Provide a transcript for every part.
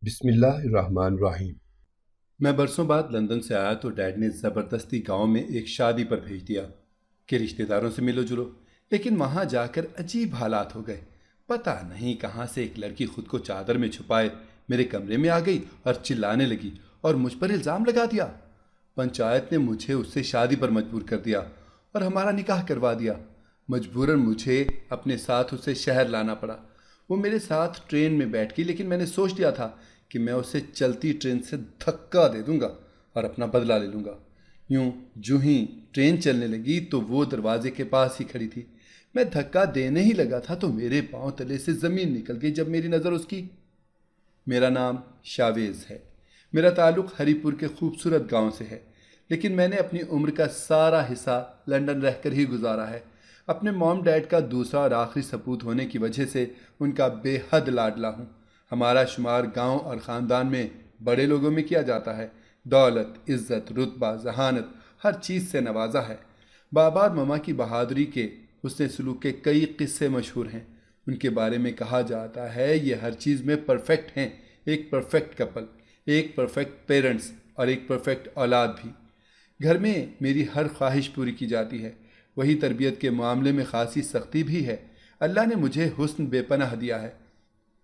بسم اللہ الرحمن الرحیم۔ میں برسوں بعد لندن سے آیا تو ڈیڈ نے زبردستی گاؤں میں ایک شادی پر بھیج دیا کہ رشتہ داروں سے ملو جلو، لیکن وہاں جا کر عجیب حالات ہو گئے۔ پتہ نہیں کہاں سے ایک لڑکی خود کو چادر میں چھپائے میرے کمرے میں آ گئی اور چلانے لگی اور مجھ پر الزام لگا دیا۔ پنچایت نے مجھے اس سے شادی پر مجبور کر دیا اور ہمارا نکاح کروا دیا۔ مجبوراً مجھے اپنے ساتھ اسے شہر لانا پڑا۔ وہ میرے ساتھ ٹرین میں بیٹھ گئی، لیکن میں نے سوچ لیا تھا کہ میں اسے چلتی ٹرین سے دھکا دے دوں گا اور اپنا بدلہ لے لوں گا۔ یوں جو ہی ٹرین چلنے لگی تو وہ دروازے کے پاس ہی کھڑی تھی۔ میں دھکا دینے ہی لگا تھا تو میرے پاؤں تلے سے زمین نکل گئی جب میری نظر اس کی۔ میرا نام شاویز ہے۔ میرا تعلق ہری پور کے خوبصورت گاؤں سے ہے، لیکن میں نے اپنی عمر کا سارا حصہ لندن رہ کر ہی گزارا ہے۔ اپنے موم ڈیڈ کا دوسرا اور آخری سپوت ہونے کی وجہ سے ان کا بے حد لاڈلا ہوں۔ ہمارا شمار گاؤں اور خاندان میں بڑے لوگوں میں کیا جاتا ہے۔ دولت، عزت، رتبہ، ذہانت، ہر چیز سے نوازا ہے۔ بابا اور مما کی بہادری کے، حسن سلوک کے کئی قصے مشہور ہیں۔ ان کے بارے میں کہا جاتا ہے یہ ہر چیز میں پرفیکٹ ہیں، ایک پرفیکٹ کپل، ایک پرفیکٹ پیرنٹس اور ایک پرفیکٹ اولاد بھی۔ گھر میں میری ہر خواہش پوری کی جاتی ہے۔ وہی تربیت کے معاملے میں خاصی سختی بھی ہے۔ اللہ نے مجھے حسن بے پناہ دیا ہے،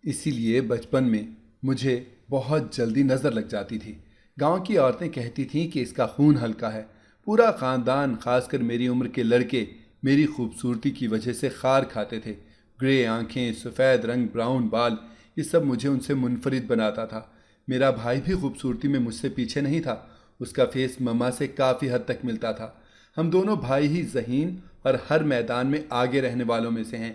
اسی لیے بچپن میں مجھے بہت جلدی نظر لگ جاتی تھی۔ گاؤں کی عورتیں کہتی تھیں کہ اس کا خون ہلکا ہے۔ پورا خاندان، خاص کر میری عمر کے لڑکے، میری خوبصورتی کی وجہ سے خار کھاتے تھے۔ گرے آنکھیں، سفید رنگ، براؤن بال، یہ سب مجھے ان سے منفرد بناتا تھا۔ میرا بھائی بھی خوبصورتی میں مجھ سے پیچھے نہیں تھا۔ اس کا فیس مما سے کافی حد تک ملتا تھا۔ ہم دونوں بھائی ہی ذہین اور ہر میدان میں آگے رہنے والوں میں سے ہیں۔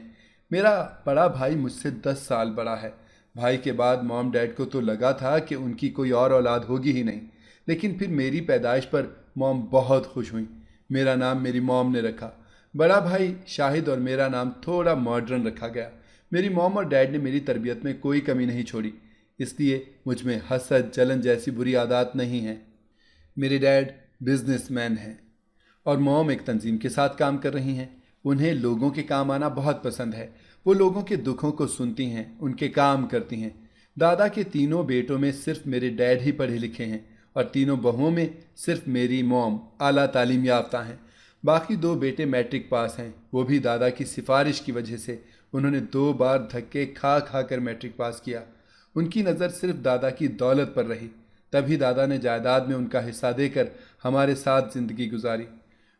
میرا بڑا بھائی مجھ سے 10 سال بڑا ہے۔ بھائی کے بعد موم ڈیڈ کو تو لگا تھا کہ ان کی کوئی اور اولاد ہوگی ہی نہیں، لیکن پھر میری پیدائش پر موم بہت خوش ہوئیں۔ میرا نام میری موم نے رکھا۔ بڑا بھائی شاہد اور میرا نام تھوڑا ماڈرن رکھا گیا۔ میری موم اور ڈیڈ نے میری تربیت میں کوئی کمی نہیں چھوڑی، اس لیے مجھ میں حسد، جلن جیسی بری عادات نہیں ہیں۔ میرے ڈیڈ بزنس مین ہیں اور موم ایک تنظیم کے ساتھ کام کر رہی ہیں۔ انہیں لوگوں کے کام آنا بہت پسند ہے۔ وہ لوگوں کے دکھوں کو سنتی ہیں، ان کے کام کرتی ہیں۔ دادا کے تینوں بیٹوں میں صرف میرے ڈیڈ ہی پڑھے لکھے ہیں اور تینوں بہوؤں میں صرف میری موم اعلیٰ تعلیم یافتہ ہیں۔ باقی 2 بیٹے میٹرک پاس ہیں، وہ بھی دادا کی سفارش کی وجہ سے۔ انہوں نے 2 بار دھکے کھا کھا کر میٹرک پاس کیا۔ ان کی نظر صرف دادا کی دولت پر رہی، تبھی دادا نے جائیداد میں ان کا حصہ دے کر ہمارے ساتھ زندگی گزاری۔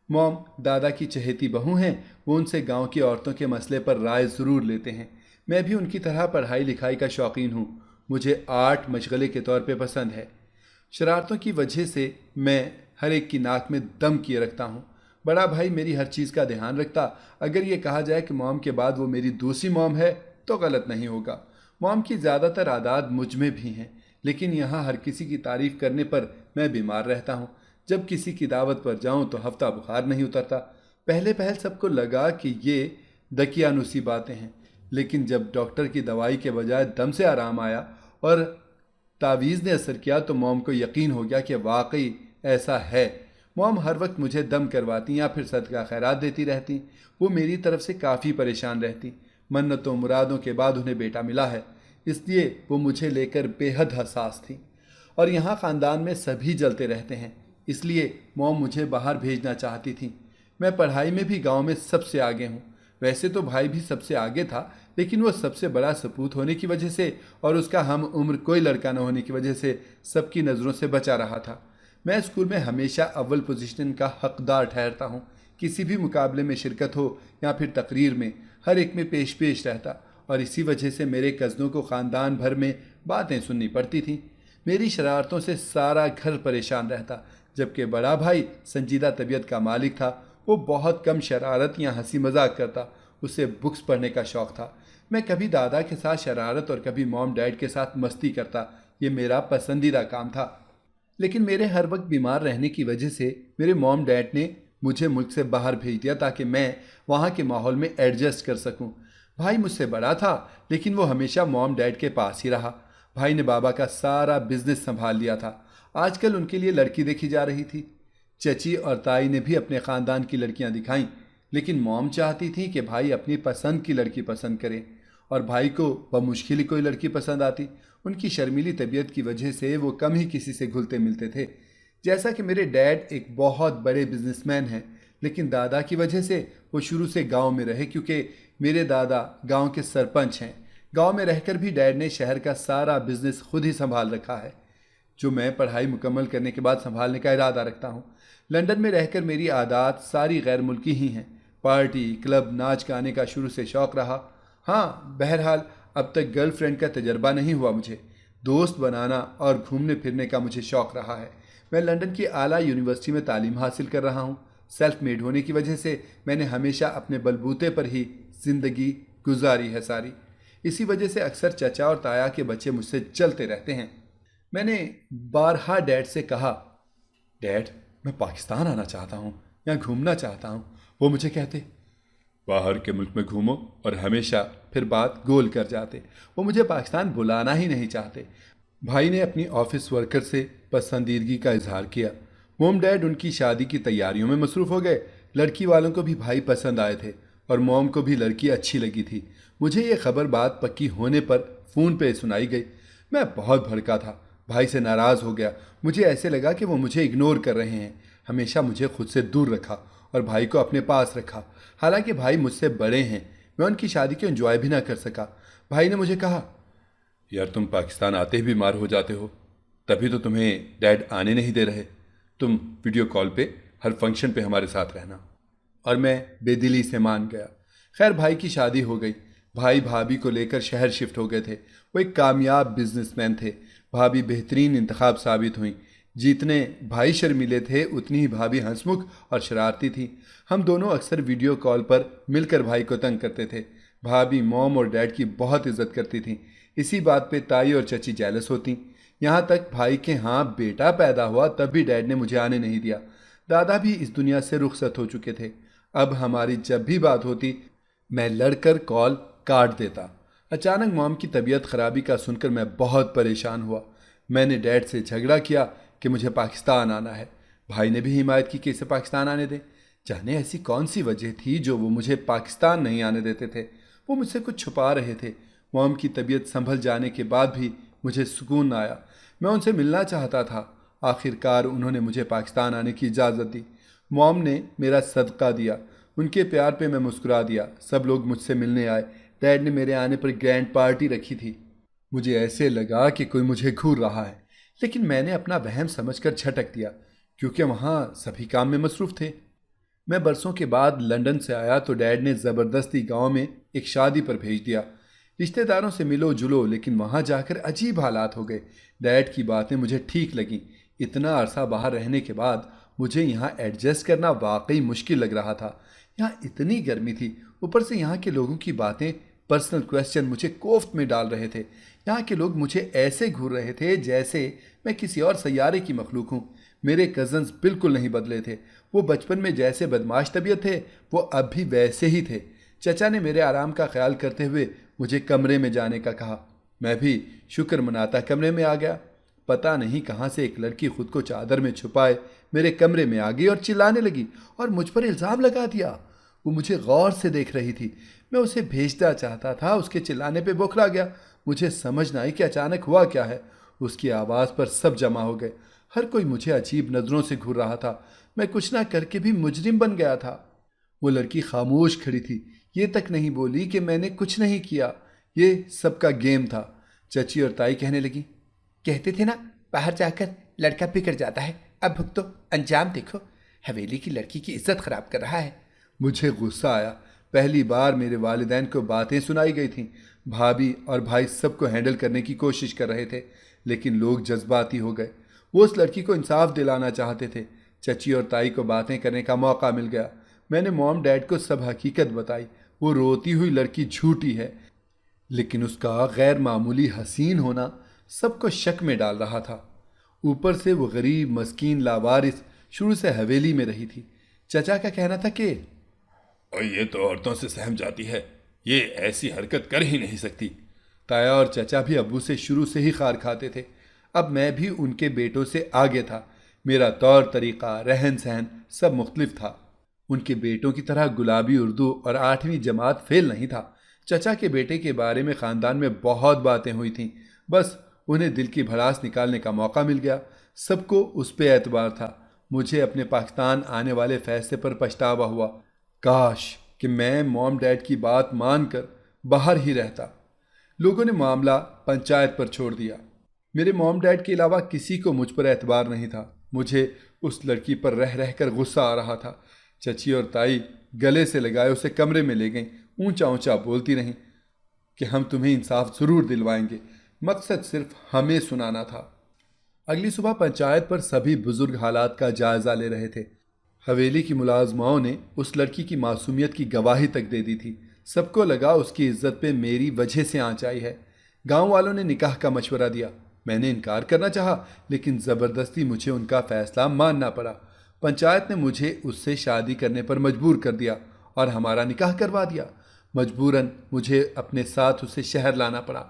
موم دادا کی چہیتی بہو ہیں، وہ ان سے گاؤں کی عورتوں کے مسئلے پر رائے ضرور لیتے ہیں۔ میں بھی ان کی طرح پڑھائی لکھائی کا شوقین ہوں۔ مجھے آرٹ مشغلے کے طور پہ پسند ہے۔ شرارتوں کی وجہ سے میں ہر ایک کی ناک میں دم کیے رکھتا ہوں۔ بڑا بھائی میری ہر چیز کا دھیان رکھتا۔ اگر یہ کہا جائے کہ موم کے بعد وہ میری دوسری موم ہے تو غلط نہیں ہوگا۔ موم کی زیادہ تر عادات مجھ میں بھی ہیں، لیکن یہاں ہر کسی کی تعریف کرنے پر میں بیمار رہتا ہوں۔ جب کسی کی دعوت پر جاؤں تو ہفتہ بخار نہیں اترتا۔ پہلے سب کو لگا کہ یہ دقیانوسی باتیں ہیں، لیکن جب ڈاکٹر کی دوائی کے بجائے دم سے آرام آیا اور تعویذ نے اثر کیا تو موم کو یقین ہو گیا کہ واقعی ایسا ہے۔ موم ہر وقت مجھے دم کرواتی یا پھر صدقہ خیرات دیتی رہتی۔ وہ میری طرف سے کافی پریشان رہتی۔ منتوں مرادوں کے بعد انہیں بیٹا ملا ہے، اس لیے وہ مجھے لے کر بے حد حساس تھی۔ اور یہاں خاندان میں سبھی جلتے رہتے ہیں، اس لیے موم مجھے باہر بھیجنا چاہتی تھی۔ میں پڑھائی میں بھی گاؤں میں سب سے آگے ہوں۔ ویسے تو بھائی بھی سب سے آگے تھا، لیکن وہ سب سے بڑا سپوت ہونے کی وجہ سے اور اس کا ہم عمر کوئی لڑکا نہ ہونے کی وجہ سے سب کی نظروں سے بچا رہا تھا۔ میں اسکول میں ہمیشہ اول پوزیشن کا حقدار ٹھہرتا ہوں۔ کسی بھی مقابلے میں شرکت ہو یا پھر تقریر میں، ہر ایک میں پیش رہتا، اور اسی وجہ سے میرے کزنوں کو خاندان بھر میں باتیں سننی پڑتی تھیں۔ میری شرارتوں سے سارا گھر پریشان رہتا، جبکہ بڑا بھائی سنجیدہ طبیعت کا مالک تھا۔ وہ بہت کم شرارت یا ہنسی مذاق کرتا، اسے بکس پڑھنے کا شوق تھا۔ میں کبھی دادا کے ساتھ شرارت اور کبھی موم ڈیڈ کے ساتھ مستی کرتا، یہ میرا پسندیدہ کام تھا۔ لیکن میرے ہر وقت بیمار رہنے کی وجہ سے میرے موم ڈیڈ نے مجھے ملک سے باہر بھیج دیا تاکہ میں وہاں کے ماحول میں ایڈجسٹ کر سکوں۔ بھائی مجھ سے بڑا تھا، لیکن وہ ہمیشہ موم ڈیڈ کے پاس ہی رہا۔ بھائی نے بابا کا سارا بزنس سنبھال لیا تھا۔ آج کل ان کے لیے لڑکی دیکھی جا رہی تھی۔ چچی اور تائی نے بھی اپنے خاندان کی لڑکیاں دکھائیں، لیکن موم چاہتی تھی کہ بھائی اپنی پسند کی لڑکی پسند کرے، اور بھائی کو بمشکل ہی کوئی لڑکی پسند آتی۔ ان کی شرمیلی طبیعت کی وجہ سے وہ کم ہی کسی سے گھلتے ملتے تھے۔ جیسا کہ میرے ڈیڈ ایک بہت بڑے بزنس مین ہیں، لیکن دادا کی وجہ سے وہ شروع سے گاؤں میں رہے، کیونکہ میرے دادا گاؤں کے سرپنچ ہیں۔ گاؤں میں رہ کر بھی ڈیڈ نے شہر کا سارا بزنس خود ہی سنبھال رکھا ہے، جو میں پڑھائی مکمل کرنے کے بعد سنبھالنے کا ارادہ رکھتا ہوں۔ لندن میں رہ کر میری عادات ساری غیر ملکی ہی ہیں۔ پارٹی، کلب، ناچ گانے کا شروع سے شوق رہا۔ ہاں، بہرحال اب تک گرل فرینڈ کا تجربہ نہیں ہوا مجھے۔ دوست بنانا اور گھومنے پھرنے کا مجھے شوق رہا ہے۔ میں لندن کی اعلیٰ یونیورسٹی میں تعلیم حاصل کر رہا ہوں۔ سیلف میڈ ہونے کی وجہ سے میں نے ہمیشہ اپنے بلبوتے پر ہی زندگی گزاری ہے ساری۔ اسی وجہ سے اکثر چچا اور تایا کے بچے مجھ سے چلتے رہتے ہیں۔ میں نے بارہا ڈیڈ سے کہا، ڈیڈ میں پاکستان آنا چاہتا ہوں، یہاں گھومنا چاہتا ہوں۔ وہ مجھے کہتے، باہر کے ملک میں گھومو، اور ہمیشہ پھر بات گول کر جاتے۔ وہ مجھے پاکستان بلانا ہی نہیں چاہتے۔ بھائی نے اپنی آفس ورکر سے پسندیدگی کا اظہار کیا۔ موم ڈیڈ ان کی شادی کی تیاریوں میں مصروف ہو گئے۔ لڑکی والوں کو بھی بھائی پسند آئے تھے اور موم کو بھی لڑکی اچھی لگی تھی۔ مجھے یہ خبر بات پکی ہونے پر فون پہ سنائی گئی۔ میں بہت بھڑکا تھا، بھائی سے ناراض ہو گیا۔ مجھے ایسے لگا کہ وہ مجھے اگنور کر رہے ہیں۔ ہمیشہ مجھے خود سے دور رکھا اور بھائی کو اپنے پاس رکھا۔ حالانکہ بھائی مجھ سے بڑے ہیں، میں ان کی شادی کو انجوائے بھی نہ کر سکا۔ بھائی نے مجھے کہا، یار تم پاکستان آتے ہی بیمار ہو جاتے ہو، تبھی تو تمہیں ڈیڈ آنے نہیں دے رہے۔ تم ویڈیو کال پہ ہر فنکشن پہ ہمارے ساتھ رہنا۔ اور میں بے دلی سے مان گیا۔ خیر، بھائی کی شادی ہو گئی۔ بھائی بھابھی کو لے کر شہر شفٹ ہو گئے تھے۔ وہ ایک کامیاب بزنس مین تھے۔ بھابھی بہترین انتخاب ثابت ہوئیں۔ جتنے بھائی شرمیلے تھے اتنی ہی بھابھی ہنسمکھ اور شرارتی تھی۔ ہم دونوں اکثر ویڈیو کال پر مل کر بھائی کو تنگ کرتے تھے۔ بھابھی موم اور ڈیڈ کی بہت عزت کرتی تھیں۔ اسی بات پہ تائی اور چچی جیلس ہوتیں۔ یہاں تک بھائی کے ہاں بیٹا پیدا ہوا تب بھی ڈیڈ نے مجھے آنے نہیں دیا۔ دادا بھی اس دنیا سے رخصت ہو چکے تھے۔ اب ہماری جب بھی بات ہوتی میں لڑ کر کال کاٹ دیتا۔ اچانک موم کی طبیعت خرابی کا سن کر میں بہت پریشان ہوا۔ میں نے ڈیڈ سے جھگڑا کیا کہ مجھے پاکستان آنا ہے۔ بھائی نے بھی حمایت کی کہ اسے پاکستان آنے دیں۔ جانے ایسی کون سی وجہ تھی جو وہ مجھے پاکستان نہیں آنے دیتے تھے۔ وہ مجھ سے کچھ چھپا رہے تھے۔ موم کی طبیعت سنبھل جانے کے بعد بھی مجھے سکون نہ آیا۔ میں ان سے ملنا چاہتا تھا۔ آخر کار انہوں نے مجھے پاکستان آنے کی اجازت دی۔ موم نے میرا صدقہ دیا۔ ان کے پیار پہ میں مسکرا دیا۔ سب لوگ مجھ سے ملنے آئے۔ ڈیڈ نے میرے آنے پر گرینڈ پارٹی رکھی تھی۔ مجھے ایسے لگا کہ کوئی مجھے گھور رہا ہے، لیکن میں نے اپنا وہم سمجھ کر جھٹک دیا، کیونکہ وہاں سبھی کام میں مصروف تھے۔ میں برسوں کے بعد لندن سے آیا تو ڈیڈ نے زبردستی گاؤں میں ایک شادی پر بھیج دیا۔ رشتہ داروں سے ملو جلو، لیکن وہاں جا کر عجیب حالات ہو گئے۔ ڈیڈ کی باتیں مجھے ٹھیک لگیں۔ اتنا عرصہ باہر رہنے کے بعد مجھے یہاں ایڈجسٹ کرنا واقعی مشکل لگ رہا تھا۔ یہاں اتنی گرمی تھی، اوپر سے یہاں کے لوگوں کی باتیں، پرسنل کویسچن مجھے کوفت میں ڈال رہے تھے۔ یہاں کے لوگ مجھے ایسے گھور رہے تھے جیسے میں کسی اور سیارے کی مخلوق ہوں۔ میرے کزنز بالکل نہیں بدلے تھے۔ وہ بچپن میں جیسے بدماش طبیعت تھے، وہ اب بھی ویسے ہی تھے۔ چچا نے میرے آرام کا خیال کرتے ہوئے مجھے کمرے میں جانے کا کہا۔ میں بھی شکر مناتا کمرے میں آ گیا۔ پتہ نہیں کہاں سے ایک لڑکی خود کو چادر میں چھپائے میرے کمرے میں آ گئی اور چلانے لگی اور مجھ پر الزام لگا دیا۔ وہ مجھے غور سے دیکھ رہی تھی۔ میں اسے بھیجنا چاہتا تھا، اس کے چلانے پہ بوکھلا گیا۔ مجھے سمجھ نہ آئی کہ اچانک ہوا کیا ہے۔ اس کی آواز پر سب جمع ہو گئے۔ ہر کوئی مجھے عجیب نظروں سے گھور رہا تھا۔ میں کچھ نہ کر کے بھی مجرم بن گیا تھا۔ وہ لڑکی خاموش کھڑی تھی، یہ تک نہیں بولی کہ میں نے کچھ نہیں کیا، یہ سب کا گیم تھا۔ چچی اور تائی کہنے لگی، کہتے تھے نا باہر جا کر لڑکا بگڑ جاتا ہے، اب بھگتو، انجام دیکھو، حویلی کی لڑکی کی عزت خراب کر رہا ہے۔ مجھے غصہ آیا۔ پہلی بار میرے والدین کو باتیں سنائی گئی تھیں۔ بھابھی اور بھائی سب کو ہینڈل کرنے کی کوشش کر رہے تھے، لیکن لوگ جذباتی ہو گئے۔ وہ اس لڑکی کو انصاف دلانا چاہتے تھے۔ چچی اور تائی کو باتیں کرنے کا موقع مل گیا۔ میں نے موم ڈیڈ کو سب حقیقت بتائی۔ وہ روتی ہوئی لڑکی جھوٹی ہے، لیکن اس کا غیر معمولی حسین ہونا سب کو شک میں ڈال رہا تھا۔ اوپر سے وہ غریب مسکین لاوارث شروع سے حویلی میں رہی تھی۔ چچا کا کہنا تھا کہ یہ تو عورتوں سے سہم جاتی ہے، یہ ایسی حرکت کر ہی نہیں سکتی۔ تایا اور چچا بھی ابو سے شروع سے ہی خار کھاتے تھے۔ اب میں بھی ان کے بیٹوں سے آگے تھا۔ میرا طور طریقہ، رہن سہن سب مختلف تھا۔ ان کے بیٹوں کی طرح گلابی اردو اور 8ویں جماعت فیل نہیں تھا۔ چچا کے بیٹے کے بارے میں خاندان میں بہت باتیں ہوئی تھیں، بس انہیں دل کی بھڑاس نکالنے کا موقع مل گیا۔ سب کو اس پہ اعتبار تھا۔ مجھے اپنے پاکستان آنے والے فیصلے پر پچھتاوا ہوا۔ کاش کہ میں موم ڈیڈ کی بات مان کر باہر ہی رہتا۔ لوگوں نے معاملہ پنچایت پر چھوڑ دیا۔ میرے موم ڈیڈ کے علاوہ کسی کو مجھ پر اعتبار نہیں تھا۔ مجھے اس لڑکی پر رہ رہ کر غصہ آ رہا تھا۔ چچی اور تائی گلے سے لگائے اسے کمرے میں لے گئیں، اونچا اونچا بولتی رہیں کہ ہم تمہیں انصاف ضرور دلوائیں گے۔ مقصد صرف ہمیں سنانا تھا۔ اگلی صبح پنچایت پر سبھی بزرگ حالات کا جائزہ لے رہے تھے۔ حویلی کی ملازماؤں نے اس لڑکی کی معصومیت کی گواہی تک دے دی تھی۔ سب کو لگا اس کی عزت پہ میری وجہ سے آنچ آئی ہے۔ گاؤں والوں نے نکاح کا مشورہ دیا۔ میں نے انکار کرنا چاہا، لیکن زبردستی مجھے ان کا فیصلہ ماننا پڑا۔ پنچایت نے مجھے اس سے شادی کرنے پر مجبور کر دیا اور ہمارا نکاح کروا دیا۔ مجبوراً مجھے اپنے ساتھ اسے شہر لانا پڑا۔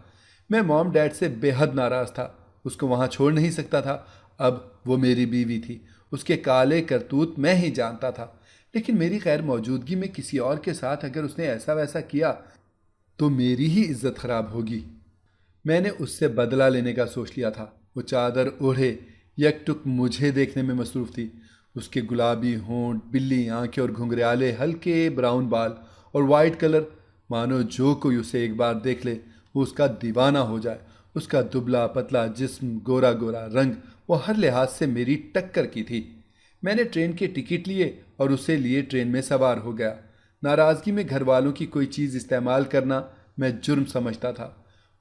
میں موم ڈیڈ سے بے حد ناراض تھا۔ اس کو وہاں چھوڑ نہیں سکتا تھا۔ اب وہ میری بیوی تھی۔ اس کے کالے کرتوت میں ہی جانتا تھا، لیکن میری غیر موجودگی میں کسی اور کے ساتھ اگر اس نے ایسا ویسا کیا تو میری ہی عزت خراب ہوگی۔ میں نے اس سے بدلہ لینے کا سوچ لیا تھا۔ وہ چادر اوڑھے یک ٹک مجھے دیکھنے میں مصروف تھی۔ اس کے گلابی ہونٹ، بلی آنکھیں اور گھنگریالے ہلکے براؤن بال اور وائٹ کلر، مانو جو کوئی اسے ایک بار دیکھ لے وہ اس کا دیوانہ ہو جائے۔ اس کا دبلا پتلا جسم، گورا گورا رنگ، وہ ہر لحاظ سے میری ٹکر کی تھی۔ میں نے ٹرین کے ٹکٹ لیے اور اسے لیے ٹرین میں سوار ہو گیا۔ ناراضگی میں گھر والوں کی کوئی چیز استعمال کرنا میں جرم سمجھتا تھا۔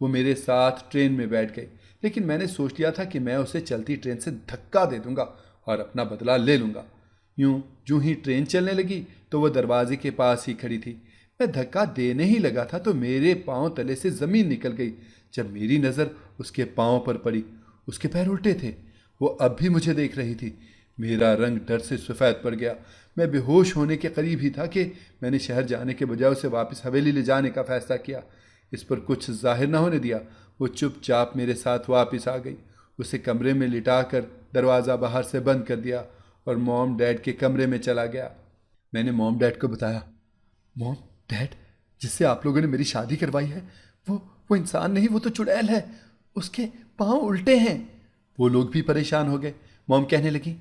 وہ میرے ساتھ ٹرین میں بیٹھ گئی، لیکن میں نے سوچ لیا تھا کہ میں اسے چلتی ٹرین سے دھکا دے دوں گا اور اپنا بدلہ لے لوں گا۔ جو ہی ٹرین چلنے لگی تو وہ دروازے کے پاس ہی کھڑی تھی۔ میں دھکا دینے ہی لگا تھا تو میرے پاؤں تلے سے زمین نکل گئی۔ جب میری نظر اس کے پاؤں پر پڑی، اس کے پیر الٹے تھے۔ وہ اب بھی مجھے دیکھ رہی تھی۔ میرا رنگ ڈر سے سفید پڑ گیا۔ میں بے ہوش ہونے کے قریب ہی تھا کہ میں نے شہر جانے کے بجائے اسے واپس حویلی لے جانے کا فیصلہ کیا۔ اس پر کچھ ظاہر نہ ہونے دیا۔ وہ چپ چاپ میرے ساتھ واپس آ گئی۔ اسے کمرے میں لٹا کر دروازہ باہر سے بند کر دیا اور موم ڈیڈ کے کمرے میں چلا گیا۔ میں نے موم ڈیڈ کو بتایا، موم ڈیڈ، جس سے آپ لوگوں نے میری شادی کروائی ہے وہ انسان نہیں، وہ تو چڑیل ہے۔ اس کے پاؤں الٹے ہیں۔ وہ لوگ بھی پریشان ہو گئے۔ موم کہنے لگی،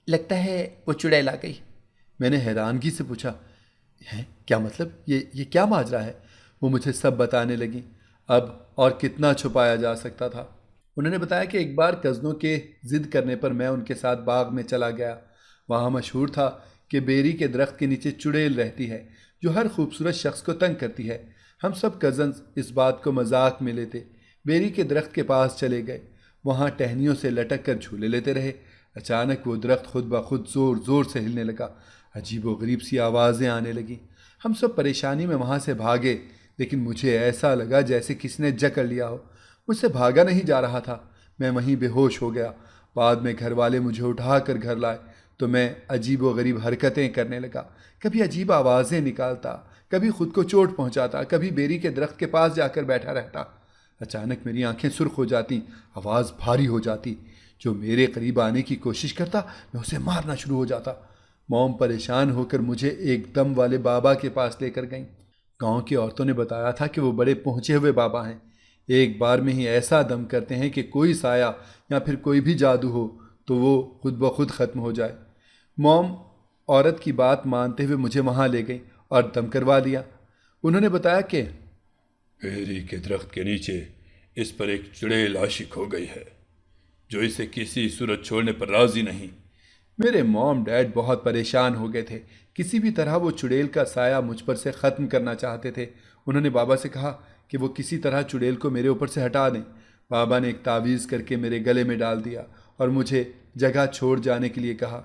لگتا ہے وہ چڑیل آ گئی۔ میں نے حیرانگی سے پوچھا، کیا مطلب؟ یہ کیا ماجرا ہے؟ وہ مجھے سب بتانے لگیں۔ اب اور کتنا چھپایا جا سکتا تھا؟ انہوں نے بتایا کہ ایک بار کزنوں کے ضد کرنے پر میں ان کے ساتھ باغ میں چلا گیا۔ وہاں مشہور تھا کہ بیری کے درخت کے نیچے چڑیل رہتی ہے جو ہر خوبصورت شخص کو تنگ کرتی ہے۔ ہم سب کزنز اس بات کو مذاق میں لیتے۔ بیری کے درخت کے پاس چلے گئے۔ وہاں ٹہنیوں سے لٹک کر جھولے لیتے رہے۔ اچانک وہ درخت خود بخود زور زور سے ہلنے لگا۔ عجیب و غریب سی آوازیں آنے لگیں۔ ہم سب پریشانی میں وہاں سے بھاگے، لیکن مجھے ایسا لگا جیسے کسی نے جکڑ لیا ہو۔ مجھ سے بھاگا نہیں جا رہا تھا۔ میں وہیں بے ہوش ہو گیا۔ بعد میں گھر والے مجھے اٹھا کر گھر لائے تو میں عجیب و غریب حرکتیں کرنے لگا۔ کبھی عجیب آوازیں نکالتا، کبھی خود کو چوٹ پہنچاتا، کبھی بیری کے درخت کے پاس جا کر بیٹھا رہتا۔ اچانک میری آنکھیں سرخ ہو جاتی، آواز بھاری ہو جاتی۔ جو میرے قریب آنے کی کوشش کرتا میں اسے مارنا شروع ہو جاتا۔ موم پریشان ہو کر مجھے ایک دم والے بابا کے پاس لے کر گئیں۔ گاؤں کی عورتوں نے بتایا تھا کہ وہ بڑے پہنچے ہوئے بابا ہیں، ایک بار میں ہی ایسا دم کرتے ہیں کہ کوئی سایہ یا پھر کوئی بھی جادو ہو تو وہ خود بخود ختم ہو جائے۔ موم عورت کی بات مانتے ہوئے مجھے وہاں لے گئی اور دم کروا لیا۔ انہوں نے بتایا کہ بیری کے درخت کے نیچے اس پر ایک چڑیل عاشق ہو گئی ہے جو اسے کسی صورت چھوڑنے پر راضی نہیں۔ میرے موم ڈیڈ بہت پریشان ہو گئے تھے۔ کسی بھی طرح وہ چڑیل کا سایہ مجھ پر سے ختم کرنا چاہتے تھے۔ انہوں نے بابا سے کہا کہ وہ کسی طرح چڑیل کو میرے اوپر سے ہٹا دیں۔ بابا نے ایک تعویذ کر کے میرے گلے میں ڈال دیا اور مجھے جگہ چھوڑ جانے کے لیے کہا۔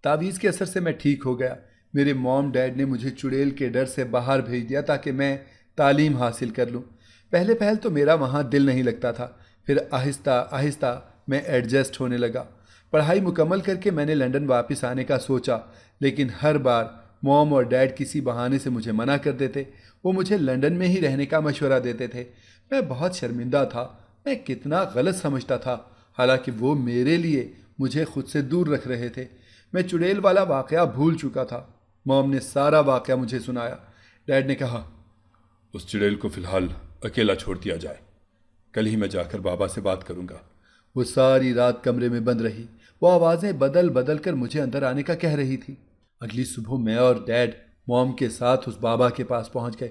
تعویذ کے اثر سے میں ٹھیک ہو گیا۔ میرے موم ڈیڈ نے مجھے چڑیل کے ڈر سے باہر بھیج دیا تاکہ میں تعلیم حاصل کر لوں۔ پہل تو میرا وہاں دل نہیں لگتا تھا، پھر آہستہ آہستہ میں ایڈجسٹ ہونے لگا۔ پڑھائی مکمل کر کے میں نے لنڈن واپس آنے کا سوچا، لیکن ہر بار موم اور ڈیڈ کسی بہانے سے مجھے منع کر دیتے۔ وہ مجھے لنڈن میں ہی رہنے کا مشورہ دیتے تھے۔ میں بہت شرمندہ تھا۔ میں کتنا غلط سمجھتا تھا، حالانکہ وہ میرے لیے مجھے خود سے دور رکھ رہے تھے۔ میں چڑیل والا واقعہ بھول چکا تھا۔ موم نے سارا واقعہ مجھے سنایا۔ ڈیڈ نے کہا، اس چڑیل کو فی الحال اکیلا چھوڑ دیا جائے، کل ہی میں جا کر بابا سے بات کروں گا۔ وہ ساری رات کمرے میں بند رہی۔ وہ آوازیں بدل بدل کر مجھے اندر آنے کا کہہ رہی تھی۔ اگلی صبح میں اور ڈیڈ موم کے ساتھ اس بابا کے پاس پہنچ گئے۔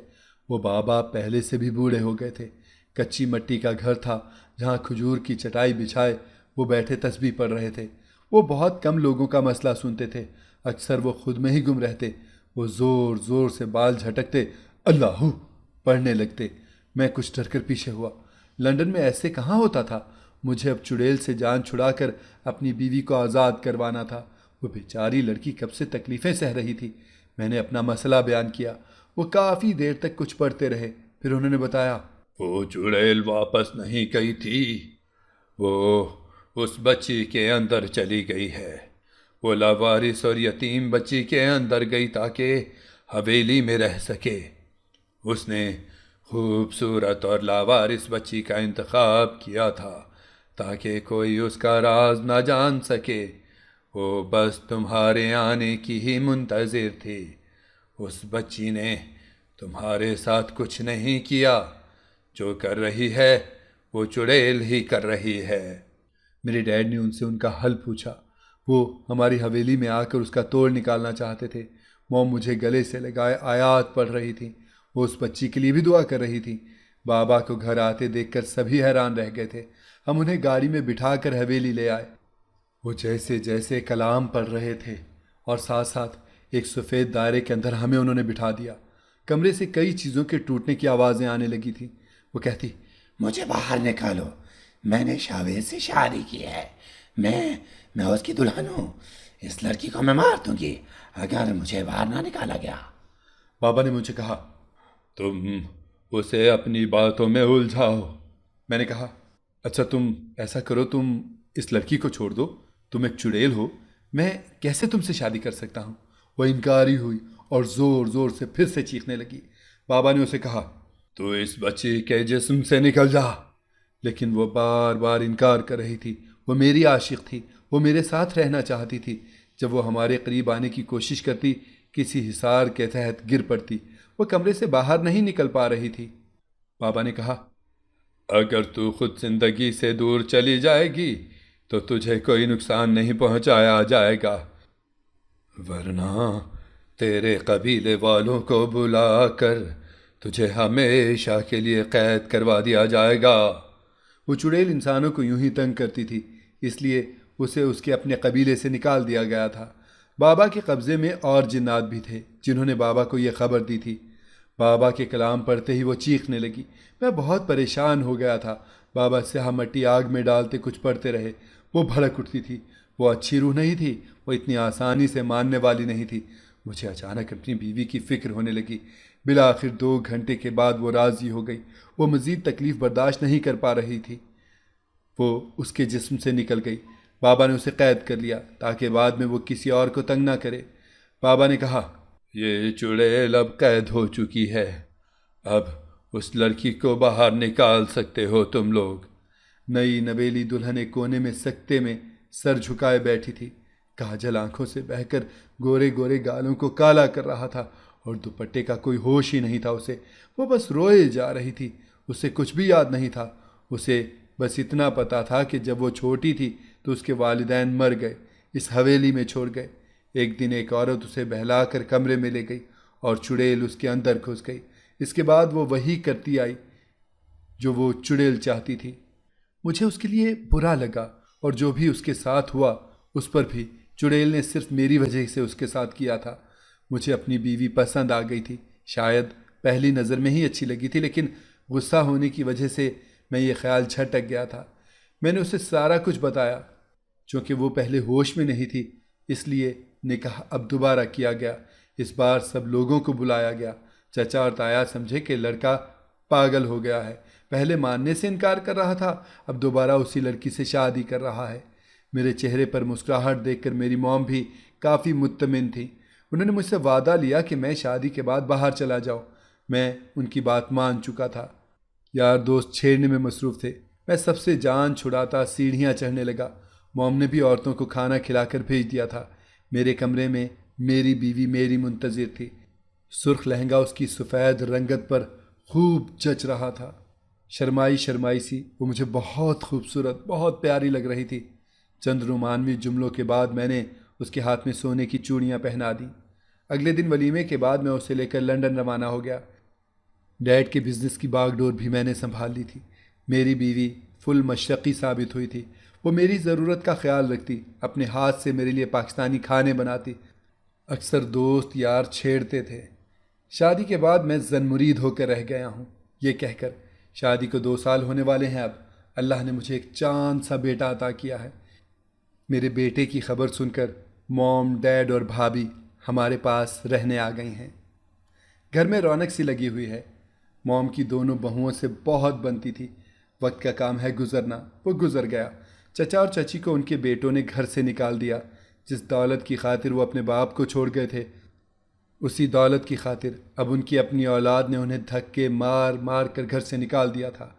وہ بابا پہلے سے بھی بوڑھے ہو گئے تھے۔ کچی مٹی کا گھر تھا جہاں کھجور کی چٹائی بچھائے وہ بیٹھے تسبیح پڑھ رہے تھے۔ وہ بہت کم لوگوں کا مسئلہ سنتے تھے، اکثر وہ خود میں ہی گم رہتے۔ وہ زور زور سے بال جھٹکتے اللہ پڑھنے لگتے۔ میں کچھ ڈر کر پیچھے ہوا۔ لندن میں ایسے کہاں ہوتا تھا؟ مجھے اب چڑیل سے جان چھڑا کر اپنی بیوی کو آزاد کروانا تھا۔ وہ بیچاری لڑکی کب سے تکلیفیں سہ رہی تھی۔ میں نے اپنا مسئلہ بیان کیا۔ وہ کافی دیر تک کچھ پڑھتے رہے، پھر انہوں نے بتایا، وہ چڑیل واپس نہیں گئی تھی، وہ اس بچی کے اندر چلی گئی ہے۔ وہ لاوارث اور یتیم بچی کے اندر گئی تاکہ حویلی میں رہ سکے۔ اس نے خوبصورت اور لاوارث بچی کا انتخاب کیا تھا تاکہ کوئی اس کا راز نہ جان سکے۔ وہ بس تمہارے آنے کی ہی منتظر تھی۔ اس بچی نے تمہارے ساتھ کچھ نہیں کیا۔ جو کر رہی ہے وہ چڑیل ہی کر رہی ہے۔ میرے ڈیڈ نے ان سے ان کا حل پوچھا۔ وہ ہماری حویلی میں آ کر اس کا توڑ نکالنا چاہتے تھے۔ موم مجھے گلے سے لگائے آیات پڑھ رہی تھی۔ وہ اس بچی کے لیے بھی دعا کر رہی تھی۔ بابا کو گھر آتے دیکھ کر سبھی حیران رہ گئے تھے۔ ہم انہیں گاڑی میں بٹھا کر حویلی لے آئے۔ وہ جیسے جیسے کلام پڑھ رہے تھے اور ساتھ ساتھ ایک سفید دائرے کے اندر ہمیں انہوں نے بٹھا دیا۔ کمرے سے کئی چیزوں کے ٹوٹنے کی آوازیں آنے لگی تھیں۔ وہ کہتی، مجھے باہر نکالو، میں نے شاوید سے شادی کی ہے، میں اس کی دلہن ہوں، اس لڑکی کو میں مار دوں گی اگر مجھے باہر نہ نکالا گیا۔ بابا نے مجھے کہا، تم اسے اپنی باتوں میں الجھاؤ۔ میں نے کہا، اچھا تم ایسا کرو، تم اس لڑکی کو چھوڑ دو، تم ایک چڑیل ہو، میں کیسے تم سے شادی کر سکتا ہوں؟ وہ انکاری ہوئی اور زور زور سے پھر سے چیخنے لگی۔ بابا نے اسے کہا، تو اس بچی کے جسم سے نکل جا۔ لیکن وہ بار بار انکار کر رہی تھی۔ وہ میری عاشق تھی، وہ میرے ساتھ رہنا چاہتی تھی۔ جب وہ ہمارے قریب آنے کی کوشش کرتی، کسی حصار کے تحت گر پڑتی۔ وہ کمرے سے باہر نہیں نکل پا رہی تھی۔ بابا نے کہا، اگر تو خود زندگی سے دور چلی جائے گی تو تجھے کوئی نقصان نہیں پہنچایا جائے گا، ورنہ تیرے قبیلے والوں کو بلا کر تجھے ہمیشہ کے لیے قید کروا دیا جائے گا۔ وہ چڑیل انسانوں کو یوں ہی تنگ کرتی تھی، اس لیے اسے اس کے اپنے قبیلے سے نکال دیا گیا تھا۔ بابا کے قبضے میں اور جنات بھی تھے جنہوں نے بابا کو یہ خبر دی تھی۔ بابا کے کلام پڑھتے ہی وہ چیخنے لگی۔ میں بہت پریشان ہو گیا تھا۔ بابا سیاہ مٹی آگ میں ڈالتے کچھ پڑھتے رہے۔ وہ بھڑک اٹھتی تھی۔ وہ اچھی روح نہیں تھی، وہ اتنی آسانی سے ماننے والی نہیں تھی۔ مجھے اچانک اپنی بیوی کی فکر ہونے لگی۔ بالآخر 2 گھنٹے کے بعد وہ راضی ہو گئی۔ وہ مزید تکلیف برداشت نہیں کر پا رہی تھی۔ وہ اس کے جسم سے نکل گئی۔ بابا نے اسے قید کر لیا تاکہ بعد میں وہ کسی اور کو تنگ نہ کرے۔ بابا نے کہا، یہ چڑیل اب قید ہو چکی ہے، اب اس لڑکی کو باہر نکال سکتے ہو تم لوگ۔ نئی نویلی دلہن ایک کونے میں سکتے میں سر جھکائے بیٹھی تھی۔ کاجل آنکھوں سے بہہ کر گورے گورے گالوں کو کالا کر رہا تھا اور دوپٹے کا کوئی ہوش ہی نہیں تھا اسے۔ وہ بس روئے جا رہی تھی۔ اسے کچھ بھی یاد نہیں تھا۔ اسے بس اتنا پتا تھا کہ جب وہ چھوٹی تھی تو اس کے والدین مر گئے، اس حویلی میں چھوڑ گئے۔ ایک دن ایک عورت اسے بہلا کر کمرے میں لے گئی اور چڑیل اس کے اندر گھس گئی۔ اس کے بعد وہ وہی کرتی آئی جو وہ چڑیل چاہتی تھی۔ مجھے اس کے لیے برا لگا اور جو بھی اس کے ساتھ ہوا اس پر بھی چڑیل نے صرف میری وجہ سے اس کے ساتھ کیا تھا۔ مجھے اپنی بیوی پسند آ گئی تھی، شاید پہلی نظر میں ہی اچھی لگی تھی، لیکن غصہ ہونے کی وجہ سے میں یہ خیال جھٹک گیا تھا۔ میں نے اسے سارا کچھ بتایا۔ چونکہ وہ پہلے ہوش میں نہیں تھی اس لیے نکاح اب دوبارہ کیا گیا۔ اس بار سب لوگوں کو بلایا گیا۔ چچا اور تایا سمجھے کہ لڑکا پاگل ہو گیا ہے۔ پہلے ماننے سے انکار کر رہا تھا، اب دوبارہ اسی لڑکی سے شادی کر رہا ہے۔ میرے چہرے پر مسکراہٹ دیکھ کر میری موم بھی کافی مطمئن تھی۔ انہوں نے مجھ سے وعدہ لیا کہ میں شادی کے بعد باہر چلا جاؤں۔ میں ان کی بات مان چکا تھا۔ یار دوست چھیڑنے میں مصروف تھے۔ میں سب سے جان چھڑاتا سیڑھیاں چڑھنے لگا۔ موم نے بھی عورتوں کو کھانا کھلا کر بھیج دیا تھا۔ میرے کمرے میں میری بیوی میری منتظر تھی۔ سرخ لہنگا اس کی سفید رنگت پر خوب جچ رہا تھا۔ شرمائی شرمائی سی وہ مجھے بہت خوبصورت، بہت پیاری لگ رہی تھی۔ چند رومانوی جملوں کے بعد میں نے اس کے ہاتھ میں سونے کی چوڑیاں پہنا دیں۔ اگلے دن ولیمے کے بعد میں اسے لے کر لندن روانہ ہو گیا۔ ڈیڈ کے بزنس کی باغ ڈور بھی میں نے سنبھال لی تھی۔ میری بیوی فل مشرقی ثابت ہوئی تھی۔ وہ میری ضرورت کا خیال رکھتی، اپنے ہاتھ سے میرے لیے پاکستانی کھانے بناتی۔ اکثر دوست یار چھیڑتے تھے۔ شادی کے بعد میں زن مرید ہو کر رہ گیا ہوں۔ یہ کہہ کر شادی کو 2 سال ہونے والے ہیں اب، اللہ نے مجھے ایک چاند سا بیٹا عطا کیا ہے۔ میرے بیٹے کی خبر سن کر موم، ڈیڈ اور بھابھی ہمارے پاس رہنے آ گئی ہیں۔ گھر میں رونق سی لگی ہوئی ہے۔ موم کی دونوں بہوؤں سے بہت بنتی تھی۔ وقت کا کام ہے گزرنا، وہ گزر گیا۔ چچا اور چچی کو ان کے بیٹوں نے گھر سے نکال دیا۔ جس دولت کی خاطر وہ اپنے باپ کو چھوڑ گئے تھے، اسی دولت کی خاطر اب ان کی اپنی اولاد نے انہیں دھکے مار مار کر گھر سے نکال دیا تھا۔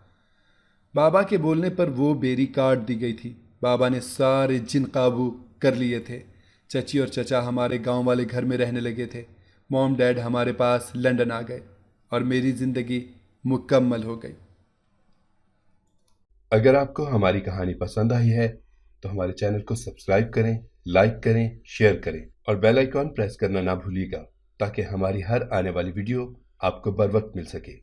بابا کے بولنے پر وہ بیری کاٹ دی گئی تھی۔ بابا نے سارے جن قابو کر لیے تھے۔ چچی اور چچا ہمارے گاؤں والے گھر میں رہنے لگے تھے۔ موم ڈیڈ ہمارے پاس لندن آ گئے اور میری زندگی مکمل ہو گئی۔ اگر آپ کو ہماری کہانی پسند آئی ہے تو ہمارے چینل کو سبسکرائب کریں، لائک کریں، شیئر کریں اور بیل آئیکن پریس کرنا نہ بھولیے گا تاکہ ہماری ہر آنے والی ویڈیو آپ کو بر وقت مل سکے۔